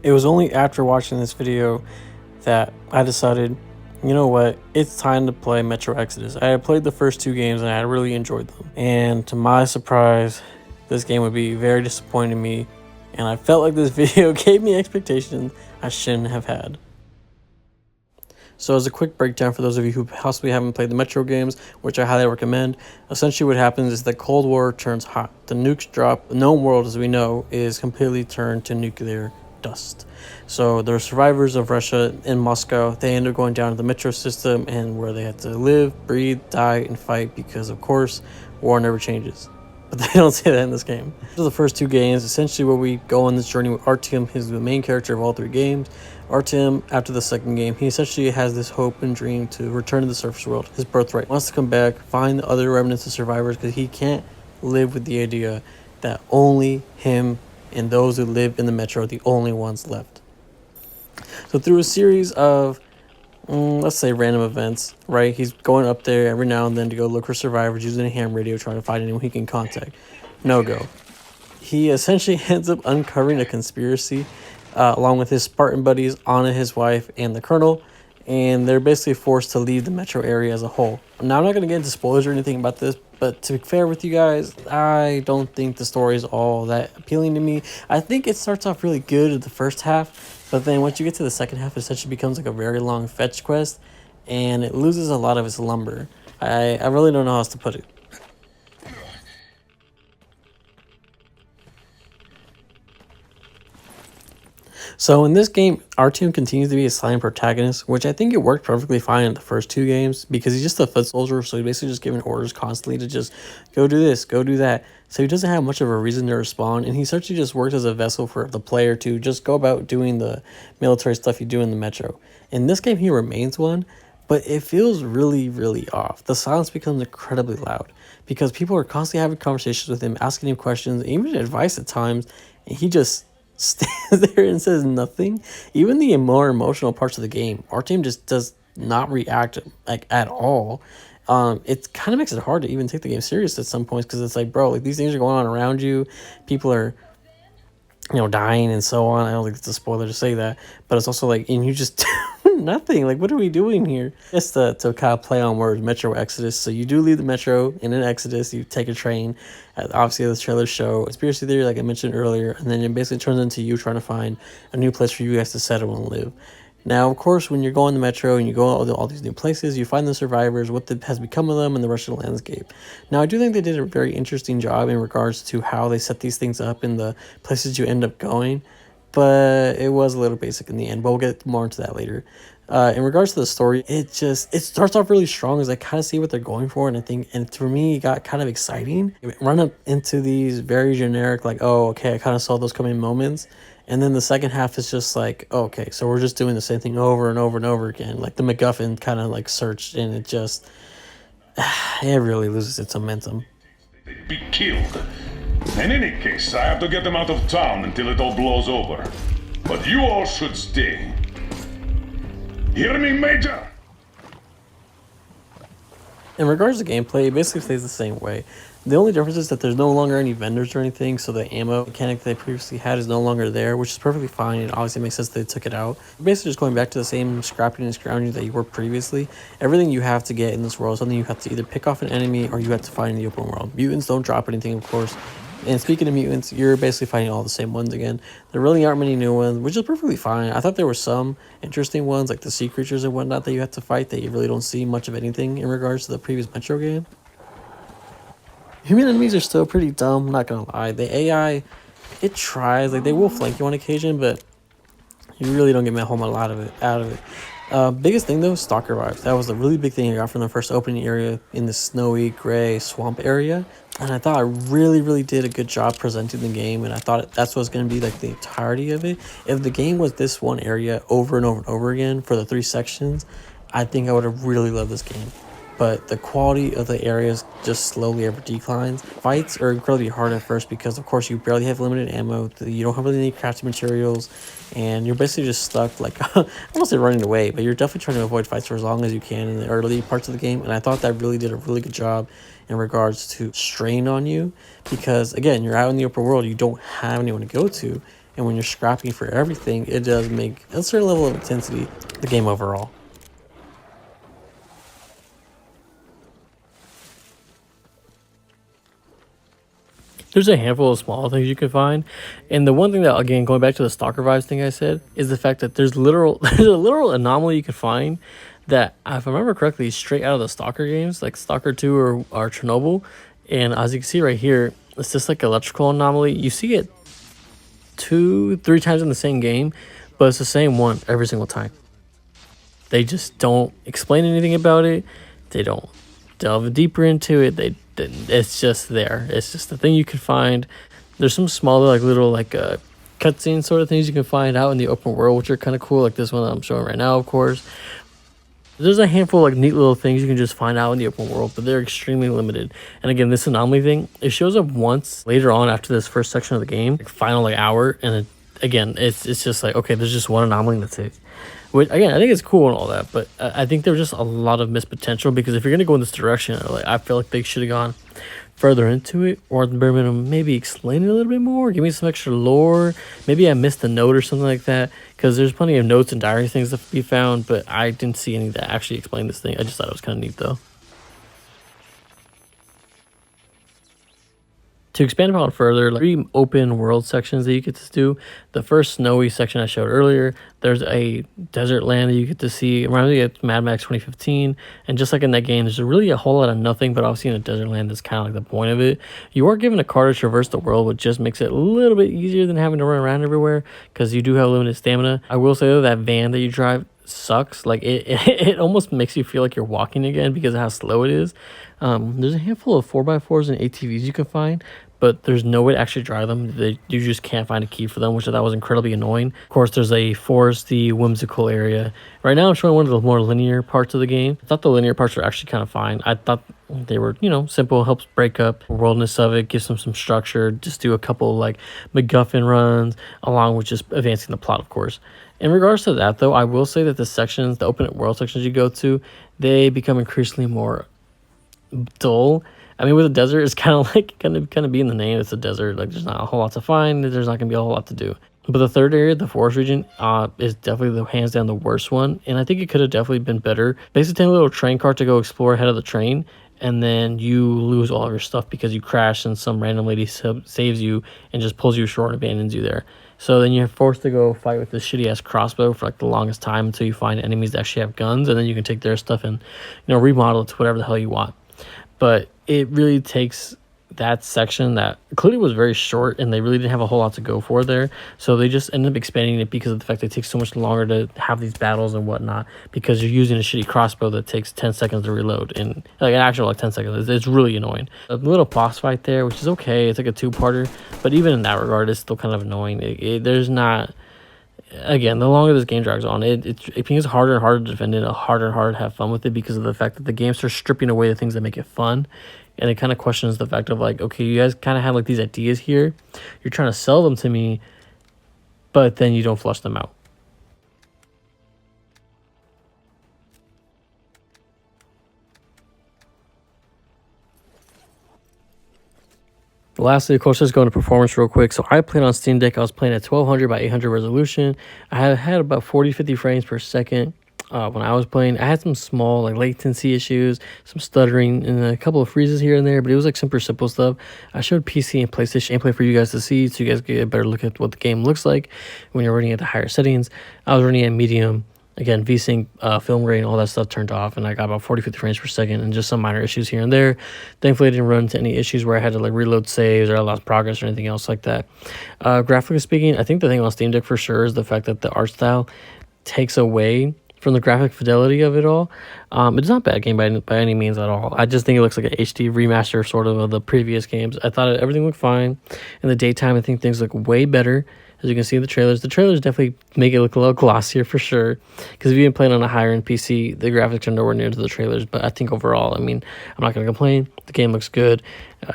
It was only after watching this video that I decided, you know what, it's time to play Metro Exodus. I had played the first two games and I really enjoyed them. And to my surprise, this game would be very disappointing to me. And I felt like this video gave me expectations I shouldn't have had. So as a quick breakdown for those of you who possibly haven't played the Metro games, which I highly recommend, essentially what happens is the Cold War turns hot. The nukes drop. The known world, as we know, is completely turned to nuclear dust. So the survivors of Russia in Moscow, they end up going down to the Metro system and where they have to live, breathe, die, and fight because, of course, war never changes. But they don't say that in this game. So the first two games, essentially where we go on this journey with Artyom, who's the main character of all three games. Artyom, after the second game, he essentially has this hope and dream to return to the surface world, his birthright. He wants to come back, find the other remnants of survivors, because he can't live with the idea that only him and those who live in the Metro are the only ones left. So through a series of let's say random events, right? He's going up there every now and then to go look for survivors using a ham radio, trying to find anyone he can contact. No go. He essentially ends up uncovering a conspiracy along with his Spartan buddies, Anna, his wife, and the Colonel, and they're basically forced to leave the metro area as a whole. Now, I'm not going to get into spoilers or anything about this, but to be fair with you guys, I don't think the story is all that appealing to me. I think it starts off really good at the first half, but then once you get to the second half, it essentially becomes like a very long fetch quest, and it loses a lot of its lumber. I really don't know how else to put it. So in this game, Artyom continues to be a silent protagonist, which I think it worked perfectly fine in the first two games because he's just a foot soldier, so he's basically just giving orders constantly to just go do this, go do that. So he doesn't have much of a reason to respond, and he essentially just works as a vessel for the player to just go about doing the military stuff you do in the Metro. In this game, he remains one, but it feels really, really off. The silence becomes incredibly loud because people are constantly having conversations with him, asking him questions, even advice at times, and he just stands there and says nothing. Even the more emotional parts of the game, our team just does not react like at all. It kind of makes it hard to even take the game serious at some points because it's like, bro, like these things are going on around you. People are, dying and so on. I don't think it's a spoiler to say that, but it's also like, and you just nothing. Like, what are we doing here? Just to kind of play on words, Metro Exodus. So you do leave the Metro in an Exodus. You take a train. Obviously, the trailers show conspiracy theory, like I mentioned earlier, and then it basically turns into you trying to find a new place for you guys to settle and live. Now, of course, when you're going to Metro and you go all these new places, you find the survivors, has become of them in the Russian landscape. Now, I do think they did a very interesting job in regards to how they set these things up in the places you end up going, but it was a little basic in the end, but we'll get more into that later. In regards to the story, it starts off really strong as I kind of see what they're going for, and I think, and for me, it got kind of exciting. Run up into these very generic, like, oh, okay, I kind of saw those coming moments, and then the second half is just like, okay, so we're just doing the same thing over and over and over again, like the MacGuffin kind of like searched, and it just, it really loses its momentum. Be killed. In any case, I have to get them out of town until it all blows over. But you all should stay. Hear me, Major? In regards to gameplay, it basically stays the same way. The only difference is that there's no longer any vendors or anything, so the ammo mechanic they previously had is no longer there, which is perfectly fine. It obviously makes sense that they took it out. Basically just going back to the same scrapping and scrounging that you were previously. Everything you have to get in this world is something you have to either pick off an enemy or you have to find in the open world. Mutants don't drop anything, of course. And speaking of mutants, you're basically fighting all the same ones again. There really aren't many new ones, which is perfectly fine. I thought there were some interesting ones, like the sea creatures and whatnot, that you have to fight that you really don't see much of anything in regards to the previous Metro game. Human enemies are still pretty dumb, not gonna lie. The AI, it tries, like they will flank you on occasion, but you really don't get a whole lot out of it. Biggest thing though, stalker vibes. That was the really big thing I got from the first opening area in the snowy gray swamp area. And I thought I really, really did a good job presenting the game, and I thought that's what's going to be like the entirety of it. If the game was this one area over and over and over again for the 3 sections, I think I would have really loved this game. But the quality of the areas just slowly ever declines. Fights are incredibly hard at first because, of course, you barely have limited ammo. You don't have really any crafting materials, and you're basically just stuck, like, I won't say running away, but you're definitely trying to avoid fights for as long as you can in the early parts of the game. And I thought that really did a really good job in regards to strain on you because, again, you're out in the open world. You don't have anyone to go to. and when you're scrapping for everything, it does make a certain level of intensity the game overall. There's a handful of small things you can find, and the one thing that, again, going back to the Stalker vibes thing I said, is the fact that there's a literal anomaly you can find that, if I remember correctly, is straight out of the Stalker games, like Stalker 2 or Chernobyl. And as you can see right here, it's just like electrical anomaly. You see it 2-3 times in the same game, but it's the same one every single time. They just don't explain anything about it. They don't delve deeper into it. It's just there. It's just the thing you can find. There's some smaller, like little, like cutscene sort of things you can find out in the open world, which are kind of cool, like this one that I'm showing right now, of course. There's a handful of like neat little things you can just find out in the open world, but they're extremely limited. And again, this anomaly thing, it shows up once later on after this first section of the game, like final like hour, and again, it's just like, okay, there's just one anomaly, and that's it. Which, again, I think it's cool and all that, but I think there's just a lot of missed potential, because if you're gonna go in this direction, like, I feel like they should have gone further into it, or at the bare minimum, maybe explain it a little bit more, give me some extra lore. Maybe I missed a note or something like that, because there's plenty of notes and diary things to be found, but I didn't see any that actually explain this thing. I just thought it was kind of neat, though. To expand upon further, like 3 open world sections that you get to do. The first snowy section I showed earlier, there's a desert land that you get to see. It reminds me of Mad Max 2015, and just like in that game, there's really a whole lot of nothing, but obviously in a desert land, that's kind of like the point of it. You are given a car to traverse the world, which just makes it a little bit easier than having to run around everywhere, because you do have limited stamina. I will say though, that van that you drive sucks. Like it almost makes you feel like you're walking again because of how slow it is. There's a handful of 4x4s and ATVs you can find, but there's no way to actually drive them. You just can't find a key for them, which I thought was incredibly annoying. Of course, there's a foresty, whimsical area. Right now, I'm showing one of the more linear parts of the game. I thought the linear parts were actually kind of fine. I thought they were, simple, helps break up the worldness of it, gives them some structure, just do a couple like MacGuffin runs, along with just advancing the plot, of course. In regards to that, though, I will say that the open world sections you go to, they become increasingly more dull. I mean, with a desert, it's kind of like kind of be in the name. It's a desert. Like, there's not a whole lot to find. There's not gonna be a whole lot to do. But the third area, the forest region, is definitely hands down the worst one, and I think it could have definitely been better. Basically, take a little train cart to go explore ahead of the train, and then you lose all of your stuff because you crash and some random lady saves you and just pulls you ashore and abandons you there. So then you're forced to go fight with this shitty ass crossbow for like the longest time until you find enemies that actually have guns, and then you can take their stuff and remodel it to whatever the hell you want. But it really takes that section that clearly was very short, and they really didn't have a whole lot to go for there. So they just ended up expanding it because of the fact that it takes so much longer to have these battles and whatnot, because you're using a shitty crossbow that takes 10 seconds to reload, and like an actual 10 seconds. It's really annoying. A little boss fight there, which is okay. It's like a 2-parter, but even in that regard, it's still kind of annoying. There's not... Again, the longer this game drags on, it becomes harder and harder to defend it, harder and harder to have fun with it, because of the fact that the game starts stripping away the things that make it fun. And it kind of questions the fact of like, okay, you guys kind of have like these ideas here. You're trying to sell them to me, but then you don't flush them out. Lastly, of course, let's go into performance real quick. So I played on Steam Deck. I was playing at 1200 by 800 resolution. I had about 40-50 frames per second when I was playing. I had some small like latency issues, some stuttering, and a couple of freezes here and there, but it was like super simple stuff. I showed PC and PlayStation gameplay for you guys to see, so you guys get a better look at what the game looks like when you're running at the higher settings. I was running at medium. Again, VSync, film rate, and all that stuff turned off, and I got about 40-50 frames per second, and just some minor issues here and there. Thankfully, I didn't run into any issues where I had to like reload saves or I lost progress or anything else like that. Graphically speaking, I think the thing on Steam Deck for sure is the fact that the art style takes away from the graphic fidelity of it all. It's not a bad game by any means at all. I just think it looks like an HD remaster sort of the previous games. I thought everything looked fine. In the daytime, I think things look way better. As you can see in the trailers definitely make it look a little glossier for sure. Because if you've been playing on a higher end PC, the graphics are nowhere near to the trailers. But I think overall, I mean, I'm not going to complain. The game looks good.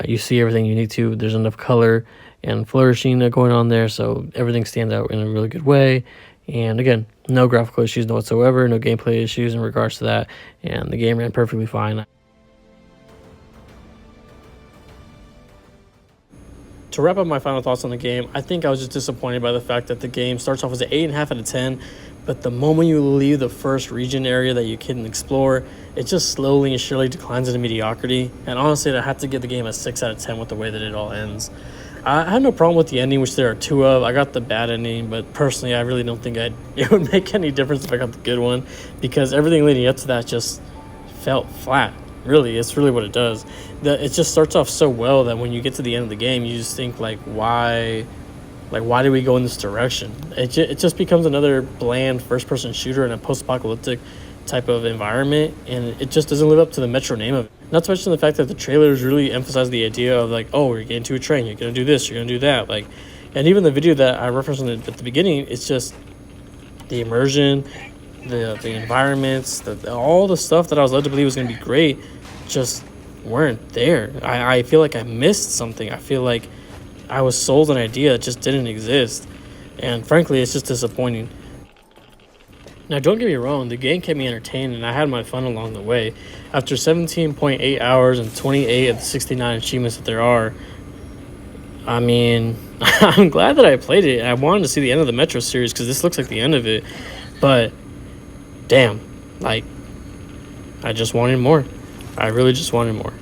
You see everything you need to. There's enough color and flourishing going on there. So everything stands out in a really good way. And again, no graphical issues whatsoever. No gameplay issues in regards to that. And the game ran perfectly fine. to wrap up my final thoughts on the game, I think I was just disappointed by the fact that the game starts off as an 8.5 out of 10, but the moment you leave the first region area that you can explore, it just slowly and surely declines into mediocrity. And honestly, I have to give the game a 6 out of 10 with the way that it all ends. I had no problem with the ending, which there are two of. I got the bad ending, but personally, I really don't think it would make any difference if I got the good one, because everything leading up to that just felt flat. Really, it's really what it does. It just starts off so well that when you get to the end of the game, you just think, like, why did we go in this direction? It just becomes another bland first-person shooter in a post-apocalyptic type of environment, and it just doesn't live up to the Metro name of it. Not to mention the fact that the trailers really emphasize the idea of, like, oh, you're getting to a train, you're going to do this, you're going to do that. Like, and even the video that I referenced at the beginning, it's just the immersion, the environments, all the stuff that I was led to believe was going to be great just weren't there. I feel like I missed something. I feel like I was sold an idea that just didn't exist. And frankly, it's just disappointing. Now, don't get me wrong, the game kept me entertained and I had my fun along the way. After 17.8 hours and 28 of the 69 achievements that there are, I mean, I'm glad that I played it. I wanted to see the end of the Metro series because this looks like the end of it. But, damn, like, I just wanted more. I really just wanted more.